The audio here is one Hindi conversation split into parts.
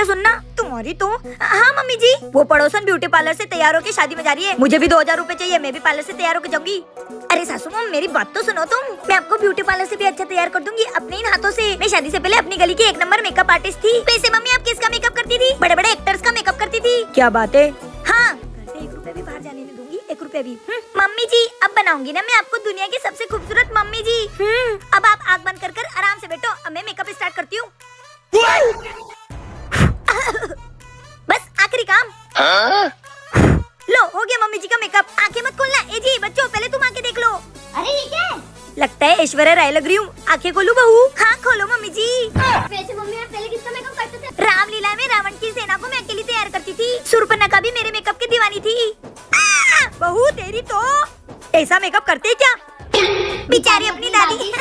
बेटा सुनना, तुम्हारी तो। हाँ मम्मी जी, वो पड़ोसन ब्यूटी पार्लर से तैयार होकर शादी में जा रही है, मुझे भी 2000 रूपए चाहिए, मैं भी पार्लर से तैयार होकर जाऊंगी। अरे सासू माँ मेरी बात तो सुनो तुम, मैं आपको ब्यूटी पार्लर से भी अच्छा तैयार कर दूंगी अपने इन हाथों से। मैं शादी से पहले अपनी गली की 1 नंबर मेकअप आर्टिस्ट थी। वैसे मम्मी आप किसका मेकअप करती थी? बड़े बड़े एक्टर्स का मेकअप करती थी। क्या बात है? हाँ, घर से 1 रुपए भी बाहर जाने नहीं दूंगी, 1 रुपए भी। मम्मी जी अब बनाऊंगी ना मैं आपको दुनिया की सबसे खूबसूरत मम्मी जी। अब आप आँख बंद कर आराम से बैठो, अब मैं मेकअप स्टार्ट करती हूँ। बस आखिरी काम। लो हो गया मम्मी जी का मेकअप। आंखें मत खोलना। ए जी बच्चों पहले तुम आंखें देख लो। अरे ये क्या है? लगता है ऐश्वर्या राय लग रही हूँ। आंखें खोलो बहू। हाँ खोलो मम्मी जी। वैसे मम्मी आप पहले किसका मेकअप करते थे? रामलीला में रावण की सेना को मैं अकेली तैयार करती थी। शूर्पणखा भी मेरे मेकअप की दीवानी थी। बहू तेरी तो ऐसा मेकअप करते क्या बेचारी अपनी दादी।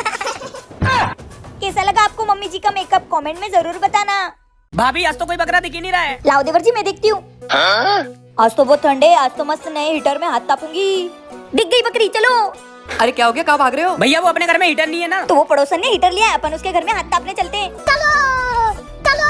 कैसा लगा आपको मम्मी जी का मेकअप? कमेंट में जरूर बताना। भाभी आज तो कोई बकरा दिख ही नहीं रहा है। लाओ देवर जी मैं देखती हूँ। आज तो बहुत ठंडे, आज तो मस्त नए हीटर में हाथ तापूंगी। दिख गई बकरी, चलो। अरे क्या हो गया, कहाँ भाग रहे हो? भैया वो अपने घर में हीटर नहीं है ना, तो वो पड़ोसन ने हीटर लिया है, अपन उसके घर में हाथ तापने चलते हैं। चलो चलो।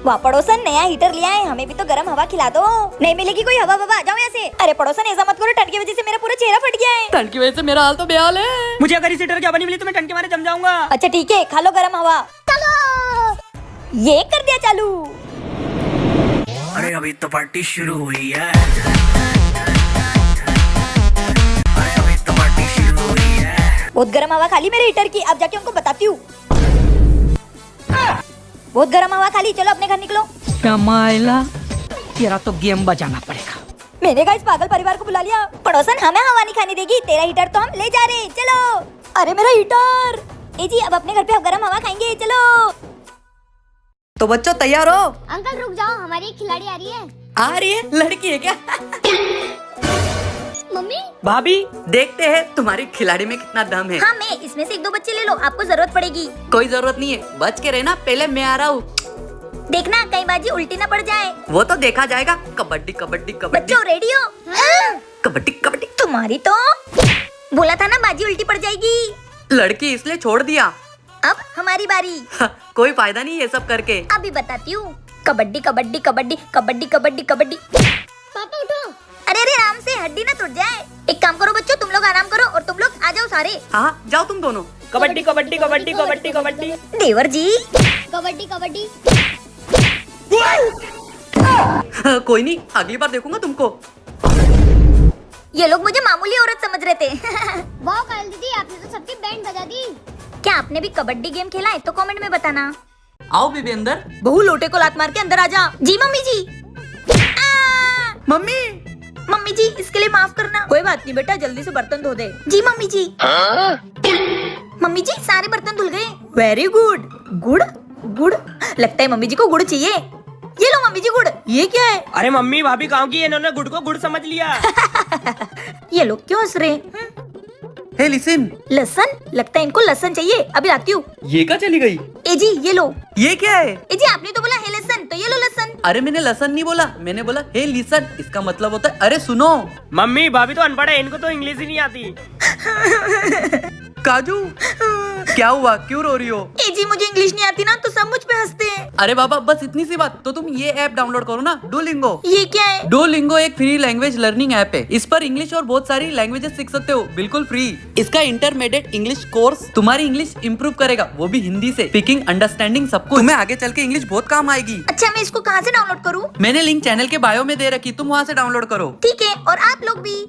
वहाँ पड़ोसन नया हीटर लिया है, हमें भी तो गर्म हवा खिला दो। नहीं मिलेगी कोई हवा बाबा, जाओ यहाँ से। अरे पड़ोसन ऐसा मत करो, ठंड की वजह से मेरा पूरा चेहरा फट गया है। ठंड की वजह से मेरा हाल तो बेहाल है। मुझे अगर इस हीटर की हवा नहीं मिली तो मैं ठंड के मारे जम जाऊंगा। अच्छा ठीक है, खा लो गर्म हवा। चलो ये कर दिया चालू। अरे अभी तो पार्टी शुरू हुई है। बहुत गर्म हवा खाली मेरे हीटर की, अब जाके उनको बताती हूँ। बहुत गर्म हवा खाली, चलो अपने घर निकलो। कमाइला तेरा तो गेम बजाना पड़ेगा। मैंने कहा इस पागल परिवार को बुला लिया। पड़ोसन हमें हवा नहीं खाने देगी, तेरा हीटर तो हम ले जा रहे। चलो। अरे मेरा हीटर। ए जी अब अपने घर पे आप गर्म हवा खाएंगे, चलो। तो बच्चों तैयार हो? अंकल रुक जाओ, हमारी एक खिलाड़ी आ रही है। आ रही है? लड़की है क्या? मम्मी भाभी देखते हैं तुम्हारी खिलाड़ी में कितना दम है। हाँ मैं इसमें से 1-2 बच्चे ले लो, आपको जरूरत पड़ेगी। कोई जरूरत नहीं है, बच के रहना, पहले मैं आ रहा हूँ। देखना कहीं बाजी उल्टी ना पड़ जाए। वो तो देखा जाएगा। कबड्डी कबड्डी कबड्डी बच्चों रेडी हो? कबड्डी कबड्डी। तुम्हारी तो बोला था ना बाजी उल्टी पड़ जाएगी। लड़की इसलिए छोड़ दिया। अब हमारी बारी। कोई फायदा नहीं ये सब करके। अभी बताती हूँ। कबड्डी कबड्डी कबड्डी कबड्डी कबड्डी कबड्डी। पापा उठो। अरे अरे आराम से, हड्डी ना टूट जाए। एक काम करो बच्चों, तुम लोग आराम करो और तुम लोग आ जाओ सारे। हाँ जाओ तुम दोनों। कबड्डी कबड्डी कबड्डी कबड्डी कबड्डी। देवर जी कबड्डी कबड्डी। कोई नहीं, अगली बार देखूंगा तुमको। ये लोग मुझे मामूली औरत समझ रहे थे। वाह कायल दीदी, आपने तो सबकी बैंड बजा दी। क्या आपने भी कबड्डी गेम खेला है? तो कमेंट में बताना। आओ बीबी अंदर। बहू लोटे को लात मार के अंदर आ जा। जी मम्मी जी। मम्मी मम्मी जी इसके लिए माफ करना। कोई बात नहीं बेटा, जल्दी से बर्तन धो दे। जी मम्मी जी। मम्मी जी सारे बर्तन धुल गए। Very good. गुड़ गुड़, लगता है मम्मी जी को गुड़ चाहिए। ये लो मम्मी जी गुड़। ये क्या है? अरे मम्मी भाभी गाँव की, इन्होंने गुड़ को गुड़ समझ लिया। ये लोग क्यों हंस रहे हैं? हे लिसन। लहसन, लगता है इनको लहसन चाहिए, अभी लाती हूँ। ये क्या चली गई? ए जी ये लो। ये क्या है? ए जी आपने तो बोला है लहसन, तो ये लो लहसन। अरे मैंने लसन नहीं बोला, मैंने बोला हे लिसन। इसका मतलब होता है अरे सुनो। मम्मी भाभी तो अनपढ़ है, इनको तो इंग्लिश ही नहीं आती। काजू क्या हुआ, क्यों रो रही हो? ए जी मुझे इंग्लिश नहीं आती ना, तो सब मुझ पे हंसते हैं। अरे बाबा बस इतनी सी बात, तो तुम ये ऐप डाउनलोड करो ना, डुओलिंगो। ये क्या है? डुओलिंगो एक फ्री लैंग्वेज लर्निंग ऐप है। इस पर इंग्लिश और बहुत सारी लैंग्वेजेस सीख सकते हो, बिल्कुल फ्री। इसका इंटरमीडिएट इंग्लिश कोर्स तुम्हारी इंग्लिश इंप्रूव करेगा, वो भी हिंदी से। स्पीकिंग, अंडरस्टैंडिंग सब कुछ। तुम्हें आगे चल के इंग्लिश बहुत काम आएगी। अच्छा मैं इसको कहाँ से डाउनलोड करूँ? मैंने लिंक चैनल के बायो में दे रखी, तुम वहाँ से डाउनलोड करो। ठीक है, और आप लोग भी।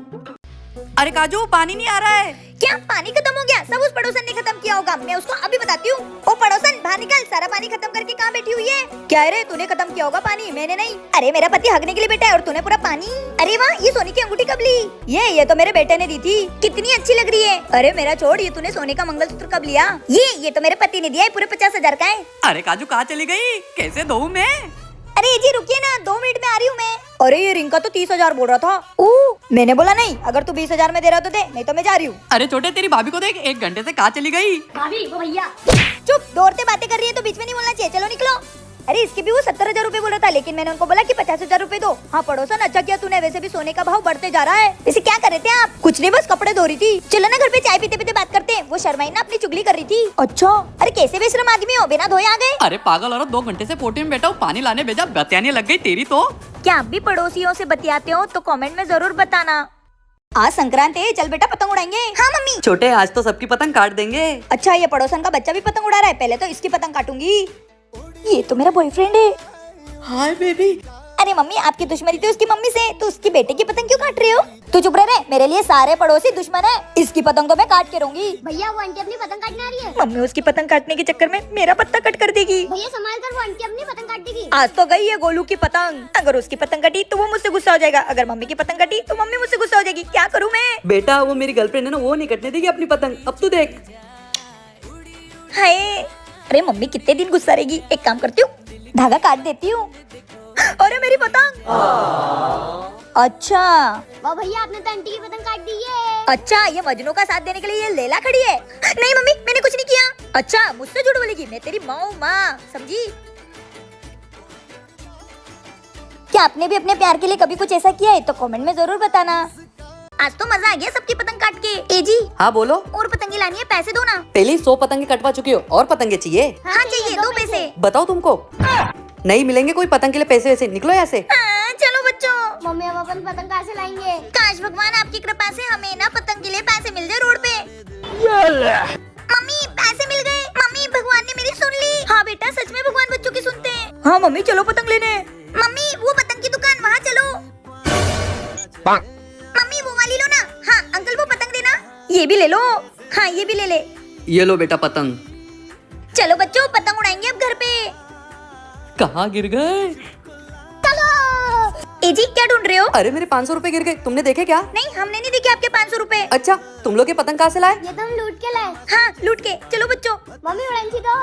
अरे काजू पानी नहीं आ रहा है। क्या पानी खत्म हो गया? सब उस पड़ोसन ने खत्म किया होगा, मैं उसको अभी बताती हूँ। ओ पड़ोसन बाहर निकल, सारा पानी खत्म करके कहाँ बैठी हुई है? क्या रे, तूने खत्म किया होगा पानी, मैंने नहीं। अरे मेरा पति हगने के लिए बैठा है और तूने पूरा पानी। अरे वाह, ये सोने की अंगूठी कब ली? ये तो मेरे बेटे ने दी थी, कितनी अच्छी लग रही है। अरे मेरा छोड़, ये तूने सोने का मंगलसूत्र कब लिया? ये तो मेरे पति ने दिया है, पूरे 50,000 का है। अरे काजू कहाँ चली गई, कैसे धोऊं मैं? अरे जी रुकिए ना, 2 मिनट में आ रही हूँ मैं। अरे ये रिंग का तो 30,000 बोल रहा था। मैंने बोला नहीं, अगर तू 20,000 में दे रहा तो दे, नहीं तो मैं जा रही हूँ। अरे छोटे तेरी भाभी को देख, 1 घंटे से कहाँ चली गई? भाभी वो भैया। चुप, दौड़ते बातें कर रही है तो बीच में नहीं बोलना चाहिए, चलो निकलो। अरे इसके भी वो 70,000 रूपए बोला था, लेकिन मैंने उनको बोला कि 50,000 रूपए दो। हाँ पड़ोसन, अच्छा किया तूने, वैसे भी सोने का भाव बढ़ते जा रहा है। वैसे क्या कर रहे थे आप? कुछ नहीं, बस कपड़े धो रही थी। चलो ना घर पे चाय पीते पीते बात करते हैं। वो शर्माई ना अपनी चुगली कर रही थी। अच्छा, अरे कैसे बेशरम आदमी हो, बिना धोए आ गए। अरे पागल औरत, 2 घंटे से पोटी में बैठा हूँ, पानी लाने भेजा, बतियाने लग गई तेरी तो। क्या आप भी पड़ोसियों से बतियाते हो? तो कमेंट में जरूर बताना। आज संक्रांति है, चल बेटा पतंग उड़ाएंगे। हाँ मम्मी। छोटे, आज तो सबकी पतंग काट देंगे। अच्छा, ये पड़ोसन का बच्चा भी पतंग उड़ा रहा है। पहले तो इसकी पतंग काटूंगी। ये तो मेरा बॉयफ्रेंड है। Hi baby. अरे मम्मी, आपकी दुश्मनी थी उसकी मम्मी से, तो उसकी बेटे की पतंग क्यों काट रही हो? तू चुप रह रे, मेरे लिए सारे पड़ोसी दुश्मन है। इसकी पतंग तो मैं काट के रहूंगी। भैया वो आंटी अपनी पतंग काटने आ रही है। मम्मी उसकी पतंग काटने के चक्कर में मेरा पत्ता कट कर देगी। भैया संभाल कर, वो आंटी अपनी पतंग काट देगी। आज तो गई है गोलू की पतंग। अगर उसकी पतंग कटी तो वो मुझसे गुस्सा हो जाएगा, अगर मम्मी की पतंग कटी तो मम्मी मुझसे गुस्सा हो जाएगी। क्या करूँ मैं? बेटा वो मेरी गर्लफ्रेंड है ना, वो नहीं कटने देगी अपनी पतंग। अब तू देख। हाय, अरे मम्मी कितने दिन गुस्सा रहेगी। एक काम करती हूँ, धागा काट देती हूँ। अरे मेरी पतंग। अच्छा वाह भैया, आपने तो आंटी की पतंग काट दी है। अच्छा, ये मजनू का साथ देने के लिए ये लैला खड़ी है। नहीं मम्मी, मैंने कुछ नहीं किया। अच्छा, मुझसे झूठ बोलेगी? मैं तेरी माँ, समझी? क्या आपने भी अपने प्यार के लिए कभी कुछ ऐसा किया है? तो कमेंट में जरूर बताना। आज तो मजा आ गया सबकी पतंग काट के। ए जी, हाँ बोलो। और पतंगे लानी है, पैसे दो ना। पहले 100 पतंगे कटवा चुकी हो, और पतंगे चाहिए? हाँ चाहिए, दो पैसे। बताओ तुमको नहीं मिलेंगे कोई पतंग के लिए पैसे वैसे, निकलो यहाँ से। हाँ, चलो बच्चों। मम्मी अब अपन पतंग कहाँ से लाएंगे? काश भगवान आपकी कृपा से हमें ना पतंग के लिए पैसे मिल जाए रोड पे। मम्मी पैसे मिल गए। मम्मी भगवान ने मेरी सुन ली। हाँ बेटा, सच में भगवान बच्चों की सुनते हैं। हाँ मम्मी, चलो पतंग लेने। मम्मी वो पतंग की दुकान, वहाँ चलो। मम्मी वो वाली लो ना। हाँ अंकल, वो पतंग देना। ये भी ले लो। हाँ ये भी ले ले। ये लो बेटा पतंग। चलो बच्चों, पतंग उड़ाएंगे अब घर पे। कहाँ गिर गए? ए जी, क्या ढूंढ रहे हो? अरे मेरे 500 रुपए गिर गए, तुमने देखे क्या? नहीं, हमने नहीं देखे आपके 500 रूपए। अच्छा, तुम लोग ये पतंग कहाँ से लाए? ये तो हम लूट के लाए। हाँ लूट के। चलो बच्चों, मम्मी उड़ाई थी तो।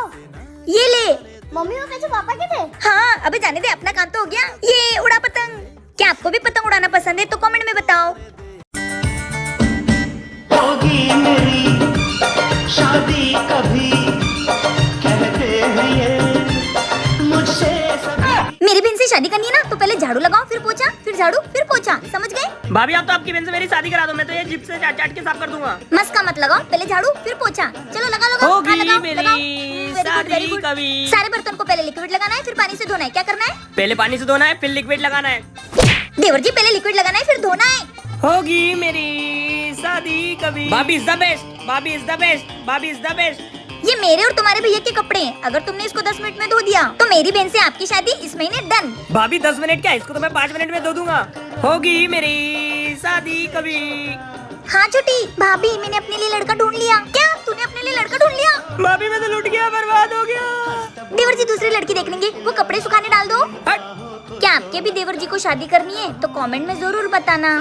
ये ले। मम्मी वो पैसे पापा के थे। हाँ अबे जाने दे, अपना काम तो हो गया। ये उड़ा पतंग। क्या आपको भी पतंग उड़ाना पसंद है? तो कमेंट में बताओ। होगी मेरी शादी कभी, कहते हैं ये मुझसे सभी। मेरी बहन से शादी करनी है ना, तो पहले झाड़ू लगाओ, फिर पोछा, फिर झाड़ू, फिर पोछा, समझ गए? भाभी आप तो आपकी बहन से मेरी शादी करा दो, मैं तो ये जिप से चाट के साफ कर दूंगा। मस्का मत लगाओ, पहले झाड़ू फिर पोछा। चलो लगा लगाओ। होगी हाँ, लगाओ, मेरी लगाओ। Very good, शादी very good। कभी। सारे बर्तन को पहले लिक्विड लगाना है, फिर पानी से धोना है। क्या करना है? पहले पानी से धोना है, फिर लिक्विड लगाना है। देवर जी, पहले लिक्विड लगाना है, फिर धोना है। होगी मेरी शादी कभी। भाभी इज द बेस्ट, भाभी इज द बेस्ट, भाभी इज द बेस्ट। ये मेरे और तुम्हारे भैया के कपड़े हैं। अगर तुमने इसको 10 मिनट में धो दिया तो मेरी बहन से आपकी शादी इस महीने डन। भाभी 10 मिनट क्या, इसको तो मैं 5 मिनट में धो दूंगा। होगी मेरी शादी कभी। हाँ छोटी भाभी, मैंने अपने लिए लड़का ढूंढ लिया। क्या तूने अपने लिए लड़का ढूंढ लिया? भाभी मैं तो लुट गया, बर्बाद हो गया। देवर जी दूसरी लड़की देख लेंगे, वो कपड़े सुखाने डाल दो। हट। क्या आपके भी देवर जी को शादी करनी है? तो कमेंट में जरूर बताना।